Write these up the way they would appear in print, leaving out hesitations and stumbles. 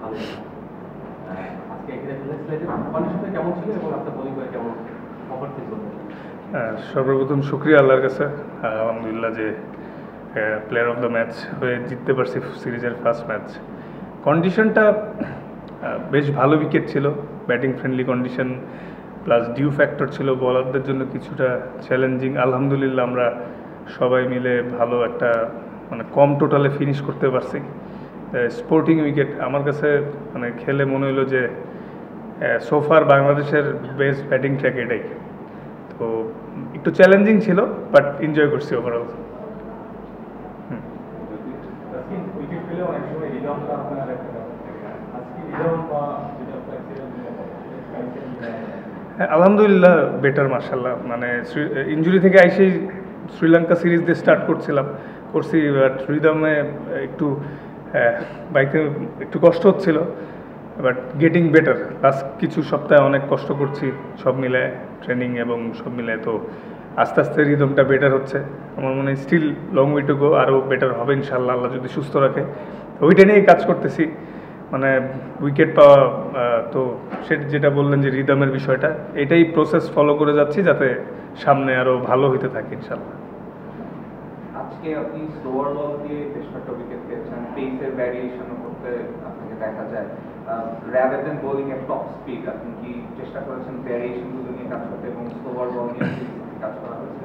ভালো আজকে কন্ডিশনটা কেমন ছিল এবং আপনার বোলিং করে কেমন কভার ফিল করতেন? সর্বপ্রথম শুক্রিয়া আল্লাহর কাছে, আলহামদুলিল্লাহ যে প্লেয়ার অফ দ্য ম্যাচ হয়ে জিততে পারছি সিরিজের ফার্স্ট ম্যাচ। কন্ডিশনটা বেশ ভালো উইকেট ছিল, batting friendly condition, plus due factor ছিল বলারদের জন্য কিছুটা চ্যালেঞ্জিং। আলহামদুলিল্লাহ আমরা সবাই মিলে ভালো একটা মানে কম টোটালে ফিনিশ করতে পারছি। স্পোর্টিং উইকেট আমার কাছে মানে খেলে মনে হলো যে সোফার বাংলাদেশের বেস্ট ব্যাটিং ট্র্যাক এটাই। তো একটু চ্যালেঞ্জিং ছিল, বাট এনজয় করছি ওভারঅল। হ্যাঁ, আলহামদুলিল্লাহ বেটার মাশাআল্লাহ। মানে ইনজুরি থেকে আইসেই শ্রীলঙ্কা সিরিজ দিয়ে স্টার্ট করছি, বাট রিদমে একটু বাইকে একটু কষ্ট হচ্ছিল, বাট গেটিং বেটার। লাস্ট কিছু সপ্তাহে অনেক কষ্ট করছি সব মিলে, ট্রেনিং এবং সব মিলে, তো আস্তে আস্তে রিদমটা বেটার হচ্ছে। আমার মনে হয় still long way to go, আরও বেটার হবে ইনশাআল্লাহ, আল্লাহ যদি সুস্থ রাখে। ওইটা নিয়েই কাজ করতেছি, মানে উইকেট পাওয়া। তো সেটা যেটা বললেন যে রিদমের বিষয়টা, এটাই প্রসেস ফলো করে যাচ্ছি যাতে সামনে আরও ভালো হইতে থাকে ইনশাআল্লাহ। আজকে আপনি স্লোয়ার বল দিয়ে বেশ কয়েকটা উইকেট পেয়েছেন, পেসের ভ্যারিয়েশন করতে আপনাকে দেখা যায়। রাদার দ্যান বোলিং এট টপ স্পিড, আপনি কি চেষ্টা করেছেন ভ্যারিয়েশনগুলো নিয়ে কাজ করতে এবং স্লোয়ার বল নিয়ে কাজ করা হয়েছে?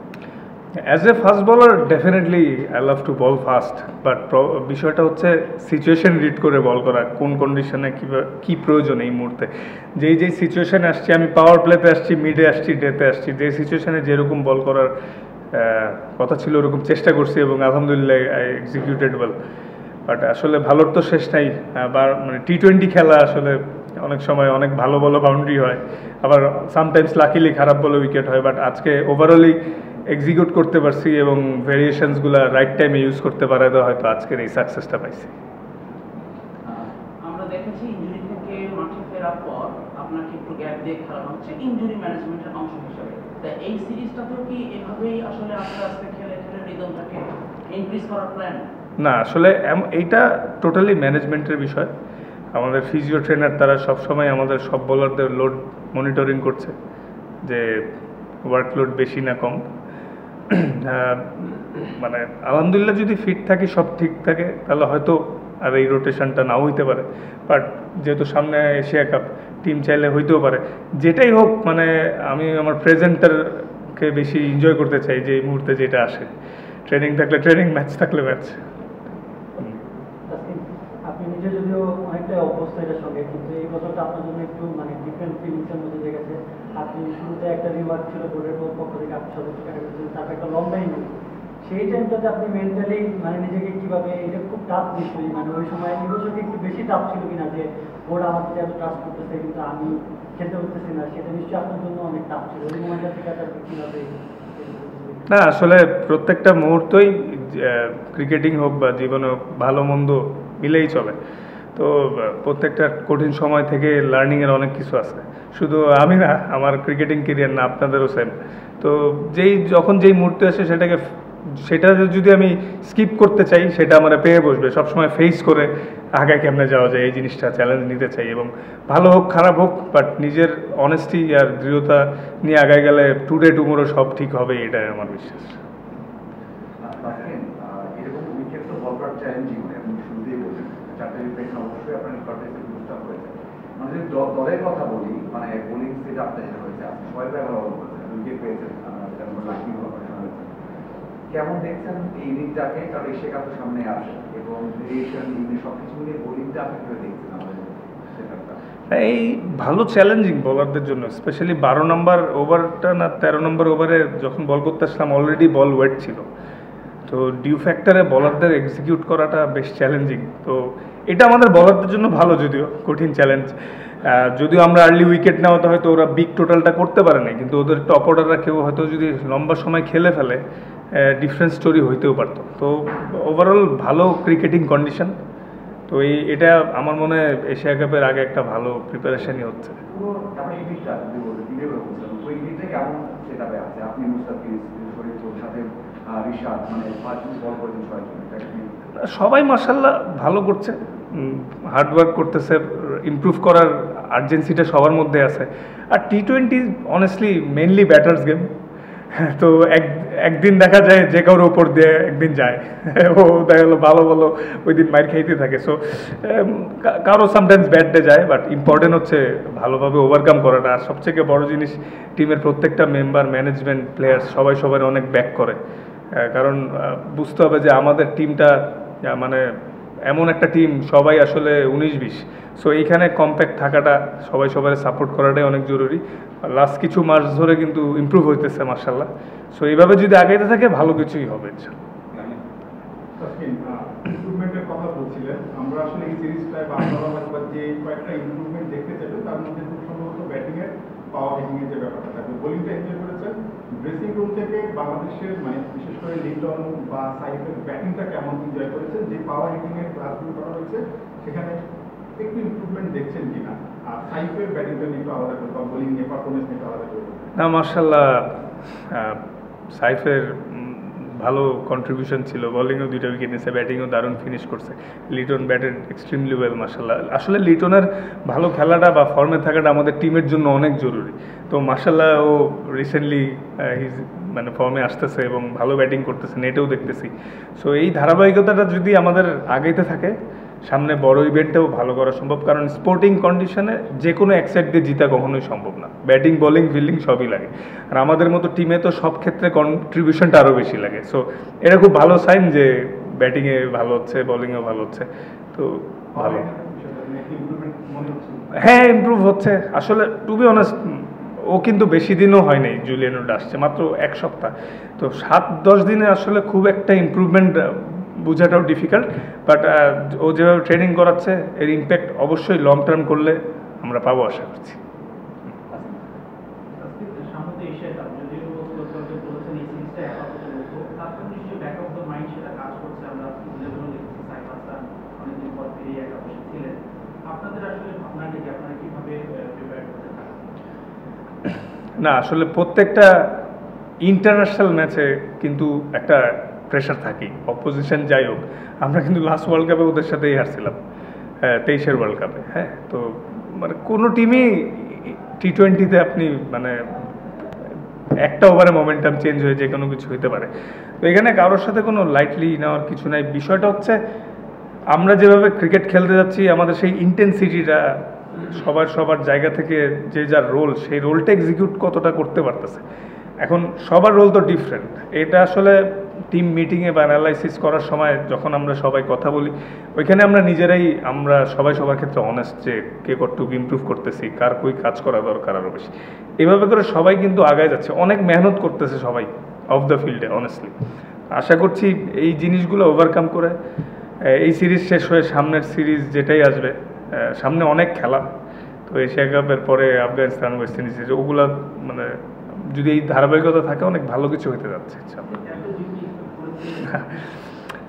As a fast bowler definitely I love to ball fast, but বিষয়টা হচ্ছে সিচুয়েশন রিড করে বল করা, কোন কন্ডিশনে কী প্রয়োজন এই মুহূর্তে। যেই সিচুয়েশানে আসছি, আমি পাওয়ার প্লেতে আসছি, মিডে আসছি, ডেতে আসছি, যে সিচুয়েশানে যেরকম বল করার কথা ছিল ওরকম চেষ্টা করছি এবং আলহামদুলিল্লাহ আই এক্সিকিউটেড ওয়েল। বাট আসলে ভালোর তো শেষ নাই। মানে টি-20 খেলা আসলে অনেক সময় অনেক ভালো ভালো বাউন্ডারি হয়, আবার সামটাইমস লাকিলি খারাপ বলে উইকেট হয়, বাট আজকে ওভারঅলই এক্সিকিউট করতে পারছি এবং ভেরিয়েশনসগুলো রাইট টাইমে ইউজ করতে পারে, তো হয়তো আজকের এই সাকসেসটা পাইছি। আমরা দেখেছি ইনজুরি থেকে মাঠে ফেরার পর আপনাকে একটু গ্যাপ দিয়ে খেলানো হচ্ছে ইনজুরি ম্যানেজমেন্টের অংশ হিসেবে। তা এই সিরিজটাতেও কি এভাবেই আসলে আস্তে আস্তে খেলে রিদমটাকে ইনক্রিজ করার প্ল্যান? না, আসলে এইটা টোটালি ম্যানেজমেন্টের বিষয়। আমাদের ফিজিও ট্রেনার তারা সবসময় আমাদের সব বোলারদের লোড মনিটরিং করছে, যে ওয়ার্কলোড বেশি না কম। মানে আলহামদুলিল্লাহ যদি ফিট থাকি, সব ঠিক থাকে, তাহলে হয়তো আর এই রোটেশনটা নাও হইতে পারে। বাট যেহেতু সামনে এশিয়া কাপ, টিম চাইলে হইতেও পারে। যেটাই হোক, মানে আমি আমার প্রেজেন্টারকে বেশি এনজয় করতে চাই, যে এই মুহূর্তে যেটা আসে। ট্রেনিং থাকলে ট্রেনিং, ম্যাচ থাকলে ম্যাচ। আপনি নিজে যদিও অনেকটাই অভ্যস্ত এটার সঙ্গে, কিন্তু এই বছরটা আপনার জন্য একটু মানে ডিফারেন্ট ফিলিংসের মধ্যে দিয়ে গেছে। আপনি শুরুতে একটা রিমার্ক ছিল বোর্ডের পক্ষ থেকে, আপনি সদস্য টাকা করেছেন, তারপর একটা লম্বা ইনিংস। সেই টাইমটাতে আপনি মেন্টালি মানে নিজেকে কীভাবে, এটা খুব টাফ নিশ্চয়ই, মানে ওই সময় এই বছরকে একটু বেশি টাফ ছিল কিনা, যে বোর্ড আমার থেকে এত ট্রাস্ট করতেছে কিন্তু আমি খেলতে পারতেছি না, সেটা নিশ্চয়ই আপনার জন্য অনেক টাফ ছিল। ওই মোমেন্টটা থেকে আপনি কীভাবে? না, আসলে প্রত্যেকটা মুহূর্তই ক্রিকেটিং হোক বা জীবনে হোক, ভালো মন্দ মিলেই চলে। তো প্রত্যেকটা কঠিন সময় থেকে লার্নিংয়ের অনেক কিছু আছে। শুধু আমি না, আমার ক্রিকেটিং কেরিয়ার না, আপনাদেরও সেম। তো যখন যেই মুহূর্তে আসে সেটা যদি আমি স্কিপ করতে চাই, সেটা আমার পেয়ে বসবে। সবসময় ফেস করে আগে কেমনে যাওয়া যায়, এই জিনিসটা চ্যালেঞ্জ নিতে চাই। এবং ভালো হোক খারাপ হোক, বাট নিজের অনেস্টি আর দৃঢ়তা নিয়ে আগায় গেলে টুডে টুমোরো সব ঠিক হবে, এটাই আমার বিশ্বাস। এরকম উইকেট তো বল করার চ্যালেঞ্জিং, আপনি শুরুতেই বললেন 4টা উইকেট অবশ্যই আপনার রেকর্ডে বুস্ট আপ হয়েছে। মানে যদি দলের কথা বলি, মানে বোলিং সেট আপটা যেটা হয়েছে, আপনি সবাই ভালো বলছেন, উইকেট পেয়েছেন, কেমন দেখছেন এই ইনিংসটাকে? কারণ এশিয়া কাপ সামনে আসে এবং ভেরিয়েশন সবকিছু মিলিয়ে বোলিংটা আপনি কিভাবে দেখছেন আমাদের সেটআপটা? এই ভালো চ্যালেঞ্জিং বলারদের জন্য, স্পেশালি 12 নম্বর ওভারটা না 13 নম্বর ওভারে যখন বল করতে আসলাম, অলরেডি বল ওয়েট ছিল। তো ডিউ ফ্যাক্টরে বলারদের এক্সিকিউট করাটা বেশ চ্যালেঞ্জিং। তো এটা আমাদের বলারদের জন্য ভালো, যদিও কঠিন চ্যালেঞ্জ। যদিও আমরা আর্লি উইকেট নেওয়াতে হয়তো ওরা বিগ টোটালটা করতে পারে না, কিন্তু ওদের টপ অর্ডাররা কেউ হয়তো যদি লম্বা সময় খেলে ফেলে, ডিফারেন্ট স্টোরি হইতেও পারতো। তো ওভারঅল ভালো ক্রিকেটিং কন্ডিশন। তো এটা আমার মনে হয় এশিয়া কাপের আগে একটা ভালো প্রিপারেশনই হচ্ছে। সবাই মাশাআল্লাহ ভালো করছে। হার্ডওয়ার্ক করতেছে, ইমপ্রুভ করার আর্জেন্সিটা সবার মধ্যে আছে। আর T20 honestly mainly batters game, তো একদিন দেখা যায় যে কারোর ওপর দিয়ে একদিন যায়, ও দেখা গেলো ভালো ভালো ওই দিন মাইর খাইতে থাকে। সো কারো সামটাইমস ব্যাট ডে যায়, বাট ইম্পর্টেন্ট হচ্ছে ভালোভাবে ওভারকাম করাটা। আর সবথেকে বড় জিনিস, টিমের প্রত্যেকটা মেম্বার, ম্যানেজমেন্ট, প্লেয়ার্স সবাই সবার অনেক ব্যাক করে, কারণ বুঝতে হবে যে আমাদের টিমটা মানে এমন একটা টিম, সবাই আসলে 19-20। সো এইখানে কম্প্যাক্ট থাকাটা, সবাই সবার সাপোর্ট করাটাই অনেক জরুরি। লাস্ট কিছু মাস ধরে কিন্তু ইমপ্রুভ হইতেছে মাশাআল্লাহ। সো এইভাবে যদি আগাইতে থাকে ভালো কিছুই হবে ইনশাআল্লাহ। ইমপ্রুভমেন্টের কথা বলছিলেন, আমরা আসলে এই সিরিজটায় বাংলা যে কয়েকটা ইমপ্রুভমেন্ট দেখতে চাইবে, তার মধ্যে খুব সম্ভবত ব্যাটিংয়ের, পাওয়ার হিটিংয়ের যে ব্যাপারটা থাকবে। বোলিংটা এনজয় করেছেন, ড্রেসিং রুম থেকে বাংলাদেশের মানে বিশেষ করে লিটন বা সাইফের ব্যাটিংটা কেমন এনজয় করেছেন, যে পাওয়ার হিটিংয়ের ক্লাসগুলো করা হয়েছে সেখানে একটু ইমপ্রুভমেন্ট দেখছেন কিনা, আর সাইফের ব্যাটিংটা নিয়ে একটু আলাদা করে বা বোলিং নিয়ে পারফরমেন্স নিয়ে আলাদা করে। না মাশাআল্লাহ, সাইফের ভালো কন্ট্রিবিউশন ছিল, বোলিংও 2টা উইকেট নিয়েছে, ব্যাটিংও দারুণ ফিনিশ করছে। লিটন ব্যাটেড এক্সট্রিমলি ওয়েল মাশাআল্লাহ। আসলে লিটনের ভালো খেলাটা বা ফর্মে থাকাটা আমাদের টিমের জন্য অনেক জরুরি। তো মাশাআল্লাহ ও রিসেন্টলি মানে ফর্মে আসতেছে এবং ভালো ব্যাটিং করতেছে, নেটেও দেখতেছি। সো এই ধারাবাহিকতাটা যদি আমাদের আগাইতে থাকে, সামনে বড় ইভেন্টেও ভালো করা সম্ভব, কারণ স্পোর্টিং কন্ডিশনে যে কোনো এক সাইড দিয়ে জিতা কখনোই সম্ভব না। ব্যাটিং, বোলিং, ফিল্ডিং সবই লাগে, আর আমাদের মতো টিমে তো সব ক্ষেত্রে কন্ট্রিবিউশনটা আরও বেশি লাগে। সো এটা খুব ভালো সাইন যে ব্যাটিংয়ে ভালো হচ্ছে, বোলিংয়েও ভালো হচ্ছে, তো ভালো। হ্যাঁ, ইমপ্রুভ হচ্ছে আসলে। টু বি অনেস্ট, ও কিন্তু বেশি দিনও হয় নাই, জুলিয়ান উড আসছে মাত্র 1 সপ্তাহ। তো 7-10 দিনে আসলে খুব একটা ইমপ্রুভমেন্ট বোঝাটাও ডিফিকাল্ট, বাট ও যেভাবে ট্রেনিং করাচ্ছে এর ইম্প্যাক্ট অবশ্যই লং টার্ম করলে আমরা পাবো আশা করছি। সামনে এশিয়া কাপ, যদিও বলেছেন এই সিরিজটা আপাতত নতুন, তারপর নিশ্চয়ই ব্যাক অফ দ্য মাইন্ড সেটা কাজ করছে। আমরা লেভেলও দেখছি সাইফ হাসান অনেকদিন পর ফিরে একাদশে ছিলেন। আপনাদের আসলে ভাবনাটা কি, আপনারা কিভাবে প্রিপেয়ার করতে থাকেন? না আসলে প্রত্যেকটা ইন্টারন্যাশনাল ম্যাচে কিন্তু একটা প্রেশার থাকেই, অপোজিশন যাই হোক। আমরা কিন্তু লাস্ট ওয়ার্ল্ড কাপে ওদের সাথেই হারছিলাম, 23-এর ওয়ার্ল্ড কাপে। হ্যাঁ, তো মানে কোনো টিমই T20-তে আপনি মানে একটা ওভারে মোমেন্টাম চেঞ্জ হয়ে যে কোনো কিছু হতে পারে। তো এখানে কারোর সাথে কোনো লাইটলি নেওয়ার কিছু নাই। বিষয়টা হচ্ছে আমরা যেভাবে ক্রিকেট খেলতে যাচ্ছি, আমাদের সেই ইন্টেন্সিটিটা সবার জায়গা থেকে যে যার রোল, সেই রোলটা এক্সিকিউট কতটা করতে পারতেছে। এখন সবার রোল তো ডিফারেন্ট। এটা আসলে টিম মিটিংয়ে বা অ্যানালাইসিস করার সময় যখন আমরা সবাই কথা বলি, ওইখানে আমরা সবাই সবার ক্ষেত্রে অনেস্ট যে কে কতটুকু ইমপ্রুভ করতেছি, কার কই কাজ করা দরকার আরও বেশি। এভাবে করে সবাই কিন্তু আগায় যাচ্ছে, অনেক মেহনত করতেছে সবাই অফ দ্য ফিল্ডে। অনেস্টলি আশা করছি এই জিনিসগুলো ওভারকাম করে এই সিরিজ শেষ হয়ে সামনের সিরিজ যেটাই আসবে, সামনে অনেক খেলা। তো এশিয়া কাপের পরে আফগানিস্তান, ওয়েস্ট ইন্ডিজ, ওগুলা মানে যদি এই ধারাবাহিকতা থাকে অনেক ভালো কিছু হতে যাচ্ছে।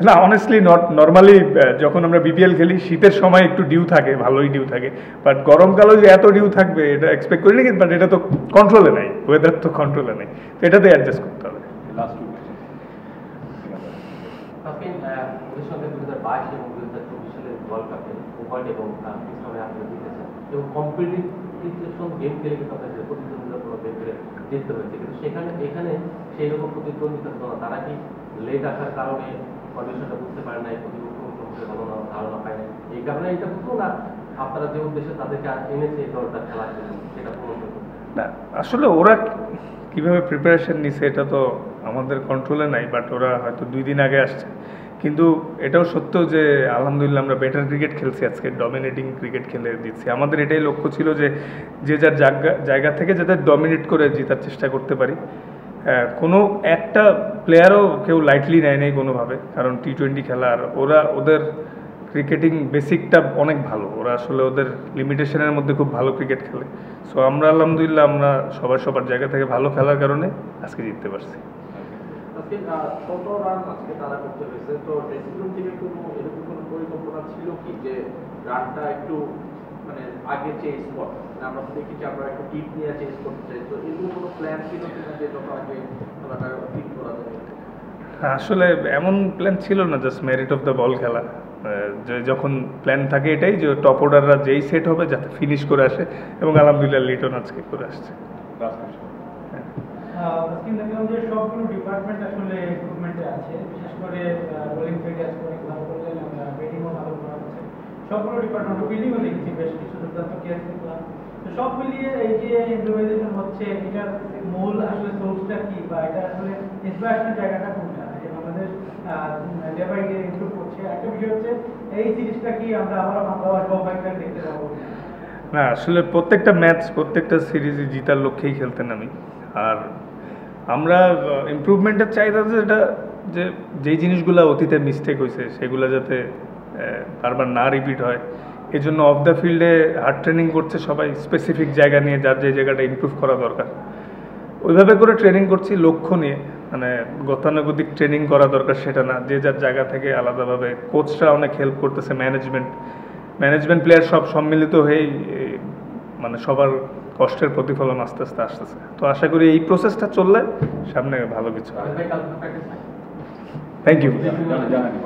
না অনেস্টলি নর্মালি যখন আমরা বিপিএল খেলি, শীতের সময় একটু ডিউ থাকে, ভালোই ডিউ থাকে, বাট গরমকালেও যে এত ডিউ থাকবে এটা এক্সপেক্ট করি না। বাট এটা তো কন্ট্রোলে নাই, ওয়েদার তো কন্ট্রোলে নেই, তো এটাতে অ্যাডজাস্ট করতে হবে। Last 2 question. আপনি ওদের সঙ্গে 2022 এবং 2024 সালের ওয়ার্ল্ড কাপে উভয় এবং পিছনে আপনারা জিতেছেন, এবং কম্পিটিটিভ গেম খেলে কিন্তু আপনাদের প্রতিদ্বন্দ্বিতামূলক গেম খেলে জিততে হয়েছে, কিন্তু এখানে সেই রকম প্রতিদ্বন্দ্বিতা হতো না। তারা কি লেট আসার কারণে কন্ডিশনটা বুঝতে পারে নাই, প্রতিপক্ষ সম্পর্কে ধারণা পায় না, এই কারণে এটা হতো না? আপনারা যে উদ্দেশ্যে তাদেরকে এনেছে এই দলটা খেলার জন্য, সেটা পূরণ করতে না? আসলে ওরা কীভাবে প্রিপারেশন নিছে এটা তো আমাদের কন্ট্রোলে নাই, বাট ওরা হয়তো 2 দিন আগে আসছে। কিন্তু এটাও সত্য যে আলহামদুলিল্লাহ আমরা বেটার ক্রিকেট খেলছি আজকে, ডমিনেটিং ক্রিকেট খেলে দিচ্ছি। আমাদের এটাই লক্ষ্য ছিল যে যার জায়গা থেকে যাতে ডমিনেট করে জেতার চেষ্টা করতে পারি। কোনো একটা প্লেয়ারও কেউ লাইটলি নেয় নেই কোনোভাবে, কারণ T20 খেলা, আর ওদের ক্রিকেটিং বেসিকটা অনেক ভালো। ওরা আসলে ওদের লিমিটেশনের মধ্যে খুব ভালো ক্রিকেট খেলে। সো আমরা আলহামদুলিল্লাহ আমরা সবার জায়গা থেকে ভালো খেলার কারণে আজকে জিততে পারছি। আজকে ছোট রান আজকে তারা করতে হয়েছে, তো ড্রেসিং রুম থেকে এরকম কোনো পরিকল্পনা ছিল কি যে রানটা একটু মানে আগে চেঞ্জ কর? আমরা তো দেখি যে আমরা একটু টিপ নিয়ে চেঞ্জ করতে চাই, তো এরকম কোনো প্ল্যান ছিল কিনা যে যত আগে খেলাটা ঠিক করা যাবে? আসলে এমন প্ল্যান ছিল না, just merit of the ball খেলা। যে যখন প্ল্যান থাকে এটাই যে টপ অর্ডাররা যেই সেট হবে যাতে ফিনিশ করে আসে, এবং আলহামদুলিল্লাহ লিটন আজকে করে আসছে। আজকে দেখলাম যে সবগুলো ডিপার্টমেন্ট আসলে ইমপ্রুভমেন্টে আছে, বিশেষ করে বোলিং ফিটনেস অনেক ভালো করলেন, ব্যাটিংও ভালো করা হচ্ছে, সবগুলো ডিপার্টমেন্ট ফিল্ডিংও দেখেছি বেশ কিছু দুর্দান্ত কেস দেখলাম। তো সব মিলিয়ে এই যে ইমপ্রুভাইজেশন হচ্ছে, এটার মূল আসলে সোর্সটা কি, বা এটা আসলে ইন্সপিরেশনের জায়গাটা কোনটা, যে আমাদের ডে বাই ডে ইমপ্রুভ করছে? একটা বিষয় হচ্ছে এই সিরিজটা কি আমরা আবার টপ ফাইভটা দেখতে পাবো? না, আসলে প্রত্যেকটা ম্যাচ প্রত্যেকটা সিরিজে জিতার লক্ষ্যেই খেলতেন আমি। আর আমরা ইমপ্রুভমেন্টের চাহিদা যেটা, যে যেই জিনিসগুলো অতীতে মিস্টেক হয়েছে সেগুলো যাতে বারবার না রিপিট হয়, এজন্য অফ দ্য ফিল্ডে হার্ড ট্রেনিং করছে সবাই, স্পেসিফিক জায়গা নিয়ে যার যে জায়গাটা ইমপ্রুভ করা দরকার ওইভাবে করে ট্রেনিং করছি লক্ষ্য নিয়ে। মানে গতানুগতিক ট্রেনিং করা দরকার সেটা না, যে যার জায়গা থেকে আলাদাভাবে। কোচরা অনেক হেল্প করতেছে, ম্যানেজমেন্ট প্লেয়ার সব সম্মিলিত হয়েই মানে সবার কষ্টের প্রতিফলন আস্তে আস্তে আসতেছে। তো আশা করি এই প্রসেসটা চললে সামনে ভালো কিছু হবে। ভাই কালকে প্র্যাকটিস নাই? Thank you. জানানি